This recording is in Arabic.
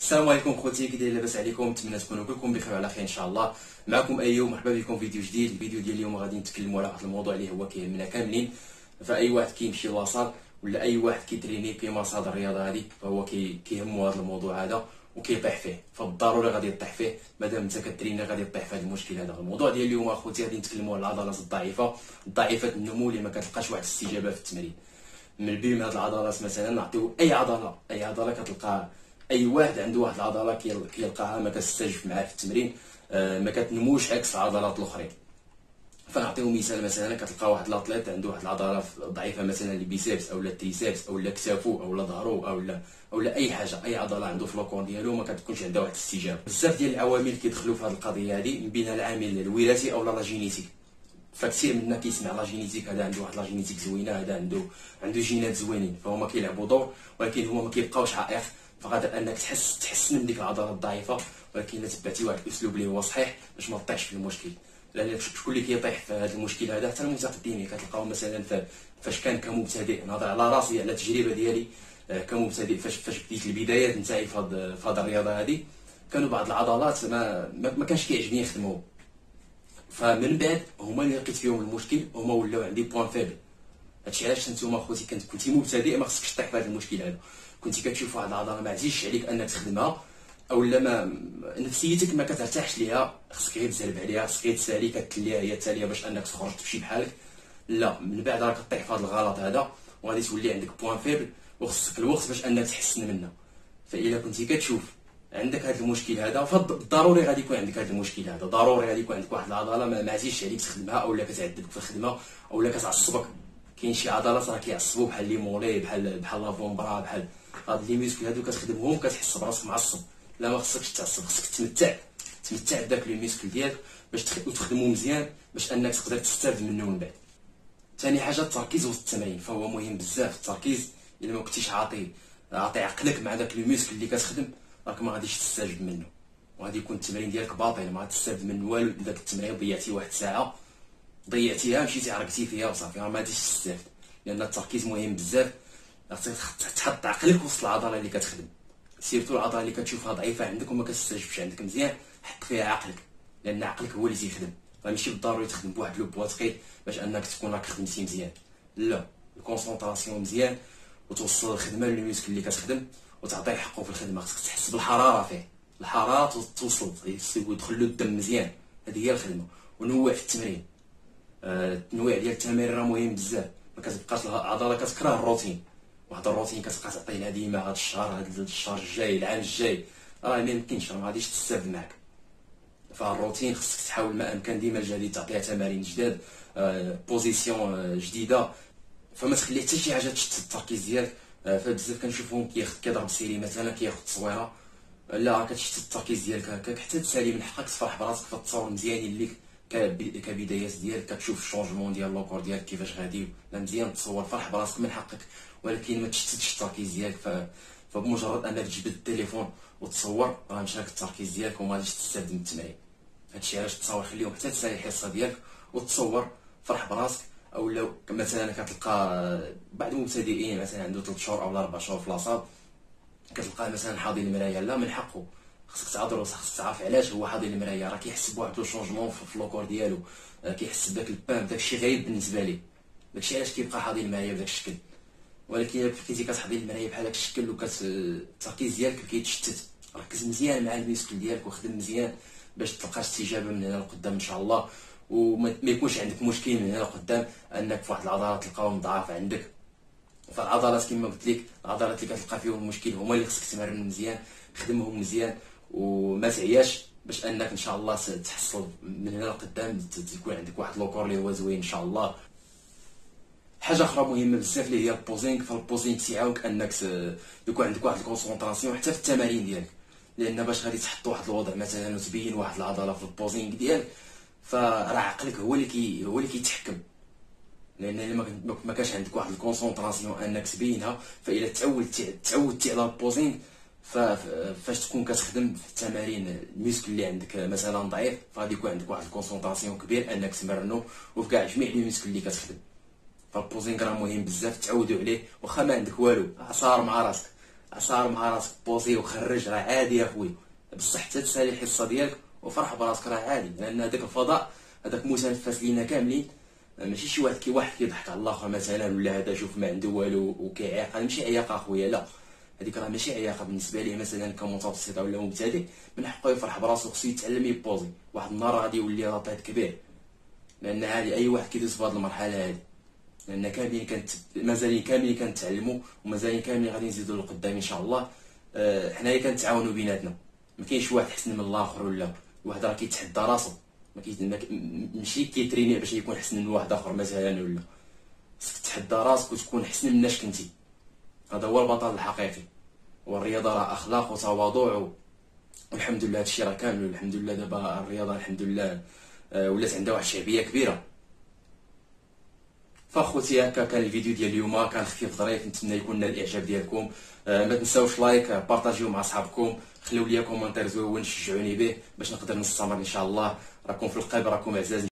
السلام عليكم خوتي، كي داير؟ لاباس عليكم؟ نتمنى تكونوا كلكم بخير وعلى خير ان شاء الله. معكم ايوب، مرحبا بكم في فيديو جديد. الفيديو ديال اليوم غادي نتكلموا على واحد الموضوع اللي هو كيهمنا كاملين. فاي واحد كيمشي لاصال ولا اي واحد كيتريني كيمارس هذه الرياضه هذه فهو كيهمو هذا الموضوع هذا وكيطيح فيه، فبالضروري غادي يطيح فيه. مادام انت كتريني غادي يطيح في هذا المشكل هذا. الموضوع ديال اليوم اخوتي غادي نتكلموا على العضلات الضعيفه، ضعيفه النمو اللي ما كتلقاش واحد الاستجابه في التمرين. من البين من هذه العضلات مثلا نعطيو اي عضله كتلقى اي واحد عنده واحد العضله كيلقاها ما كتستجب معاه في التمرين، ما كتنموش عكس العضلات الاخرين. فنعطيو مثال، مثلا كتلقى واحد الاطليت عنده واحد العضله ضعيفه، مثلا البيسيبس او التريسيبس او كتافو او ظهرو او اي حاجه، اي عضله عنده في الكور ديالو ما كتكونش عندها واحد الاستجابه. بزاف ديال العوامل كيدخلوا في هذه القضيه هذه، من بينها العامل الوراثي او لا جينيتيك. فكثير منا كيسمع لا جينيتيك، هذا عنده واحد لا جينيتيك زوينه، هذا عنده جينات زوينين، فهما كيلعبوا دور، ولكن هما ما كيبقاوش عائق. فغادر انك تحسن من ديك العضله الضعيفه، ولكن الا تبعتي واحد الاسلوب اللي هو صحيح باش ما تطيحش في المشكل. لان شكون اللي كيطيح في هذا المشكل هذا؟ حتى المتقدمين كتلقاو مثلا فاش كان كمبتدئ، نهضر على راسي على التجربه ديالي كمبتدئ. فاش بديت البدايات نتاعي في هذه الرياضه هذه، كانوا بعض العضلات ما كانش كيعجبني نخدمهم. فمن بعد هما اللي لقيت فيهم المشكل، هما ولاو عندي بوان فيبل. هادشي علاش نتوما خوتي كنتي مبتدئ ما خصكش تطيح في هذا المشكل هذا. كنتي كتشوف واحد العضله ما عزيزش عليك انك تخدمها، او لا ما نفسيتك ما كترتاحش ليها، خصك غير تسالب عليها، خصك غير تسالي كتليها هي التاليه باش انك تخرج تمشي بحالك. لا، من بعد راك كطيح في هذا الغلط هذا، وغادي تولي عندك بوان فيبل وخصك الوقت باش انك تحسن منها. فاذا كنتي كتشوف عندك هذا المشكل هذا، فضروري غادي يكون عندك هذا المشكل هذا، ضروري غادي يكون عندك واحد العضله ما عزيزش عليك تخدمها، او لا كتعذبك في الخدمه، او لا كتعصبك. كاين شي عضلات راه كيعصبوا بحال لي مولي، بحال لافومبرا، بحال هاد لي ميسكل هادو كتخدمهم كتحس براسك معصب. لا، ما خصكش تعصب، خصك تمتع بداك لي ميسكل ديالك باش تخدمو مزيان، باش انك تقدر تستافد منه من بعد. ثاني حاجه التركيز وسط التمرين، فهو مهم بزاف التركيز. الا ما كنتيش عاطي عقلك مع داك لي ميسكل اللي كتخدم، راك ما غاديش تستافد منه، وغادي يكون التمرين ديالك باطل، ما غاتستافد من والو. داك التمرين ضيعتي واحد الساعه، ضيعتيها مشيتي عرقتي فيها وصافي، ما غاديش تستافد. لان التركيز مهم بزاف. خصك تحط عقلك وسط العضله اللي كتخدم، سيرتو العضله اللي كتشوفها ضعيفه عندك وما كتستجبش عندك مزيان، حط فيها عقلك، لان عقلك هو اللي تيخدم. ماشي بالضروري تخدم بواحد لو بوا ثقيل باش انك تكون راك خدمتي مزيان. لا، الكونسونطراسيون مزيان، وتوصل الخدمه للميسكل اللي كتخدم وتعطيه حقه في الخدمه. خصك تحس بالحراره فيه، الحراره توصل يدخل له الدم مزيان. هذه هي الخدمه. ونوع في التمرين، التنويع ديال التمارين راه مهم بزاف. ما كتبقاش العضله كتكره الروتين، واحد الروتين كتبقى تعطي لها ديما هذا الشهر، هذا الشهر الجاي، العام الجاي، راه ما يمكنش، ما غاديش تستافد معاك. فالروتين خصك تحاول ما امكن ديما الجديد تعطيها تمارين جداد، بوزيسيون جديده. فما تخلي حتى شي حاجه تشتت التركيز ديالك. فبزاف كنشوفهم كيضرب سيري مثلا، كياخذ تصويره، لا كتشتت التركيز ديالك هكاك. حتى تسالي من حقك تفرح براسك في التصاور مزيانين ليك كبدايات ديالك، كتشوف الشونجمون ديال لوكور ديالك كيفاش غادي، لا مزيان تصور، فرح براسك من حقك. ولكن ما تشتتش التركيز ديالك. فبمجرد انك تجبد التليفون وتصور، راه مشاك التركيز ديالك وما غاديش تستافد من التمرين. هادشي علاش التصاور خليهم حتى تسالي الحصه ديالك وتصور، فرح براسك. او لو مثلا كتلقى بعض المبتدئين مثلا عنده 3 شهور او 4 شهور في لاصاب، كتلقاه مثلا حاضي المرايه، لا من حقه، خصك تعذرو، خصك تعرف علاش هو حاضي المرايه. راه كيحس بواحد لو شونجمون في لوكور ديالو، كيحس بداك البان، بداك الشيء غريب بالنسبه ليه. داكشي علاش كيبقى حاضي المرايه بداك الشكل. ولكن الا بقيتي كتحضي المرايه بحال هاك الشكل التركيز ديالك كيتشتت. ركز مزيان مع الميسكل ديالك وخدم مزيان باش تلقى استجابه من هنا لقدام ان شاء الله، وما يكونش عندك مشكل من هنا لقدام انك فواحد العضلات تلقاهم ضعاف عندك. فالعضلات كما قلت لك، العضلات اللي كتلقى فيهم المشكل هما اللي خصك تمرن مزيان، خدمهم مزيان وما تعياش، باش انك ان شاء الله تحصل من هنا لقدام تكون عندك واحد لوكور اللي هو زوين ان شاء الله. حاجه اخرى مهمه بزاف اللي هي البوزينغ. فالبوزينغ تيعاونك انك يكون عندك واحد الكونسونطراسيون حتى في التمارين ديالك، لان باش غادي تحط واحد الوضع مثلا وتبين واحد العضله في البوزينغ ديالك، فراه عقلك هو اللي كيتحكم. لان الا ما كانش عندك واحد الكونسونطراسيون انك تبينها، فاذا تعودتي على البوزينغ، فاش تكون كتخدم في التمارين الميسكل اللي عندك مثلا ضعيف، فغادي يكون عندك واحد الكونسونطراسيون كبير انك تمرنو وفي كاع جميع لي ميسكل اللي كتخدم. فالبوزينغ راه مهم بزاف، تعودوا عليه. واخا ما عندك والو، صار مع راسك، صار مع راسك بوزي وخرج راه عادي يا خويا، بصح حتى تسالي الحصه ديالك وفرح براسك راه عادي، لان هذاك الفضاء هذاك متنفس لينا كاملين. ماشي شي واحد كيضحك على الاخر مثلا، ولا هذا شوف ما عنده والو وكيعيق، هذا ماشي عياقه اخويا، لا هذيك راه ماشي عياقه بالنسبه ليه مثلا كمتوسط ولا مبتدئ. من حقه يفرح براسو، خصو يتعلم يبوزي، واحد النهار غادي يولي رابط كبير، لان عادي اي واحد كيدوز في هذه المرحله هذه، لان كاملين مازالين كاملين كنتعلموا، ومازالين كاملين غادي نزيدوا لقدام ان شاء الله. حنايا كنتعاونوا بيناتنا، ما كاينش واحد احسن من الاخر، ولا واحد راه كيتحدى راسو، ماشي كيتريني باش يكون احسن من واحد اخر مثلا، ولا خصك تحدى راسك وتكون احسن مناش كنتي. هذا هو البطل الحقيقي. والرياضه راه اخلاق وتواضع، والحمد لله هادشي راه كامل، والحمد لله دابا الرياضه الحمد لله ولات عندها واحد الشعبيه كبيره. فاخوتي هكا كان الفيديو ديال اليوم، كان خفيف ظريف، نتمنى يكون نال الاعجاب ديالكم. ما تنساوش لايك، بارطاجيو مع صحابكم، خليو لي كومونتير زوين شجعوني به باش نقدر نستمر ان شاء الله. راكم في القلب، راكم عزاز.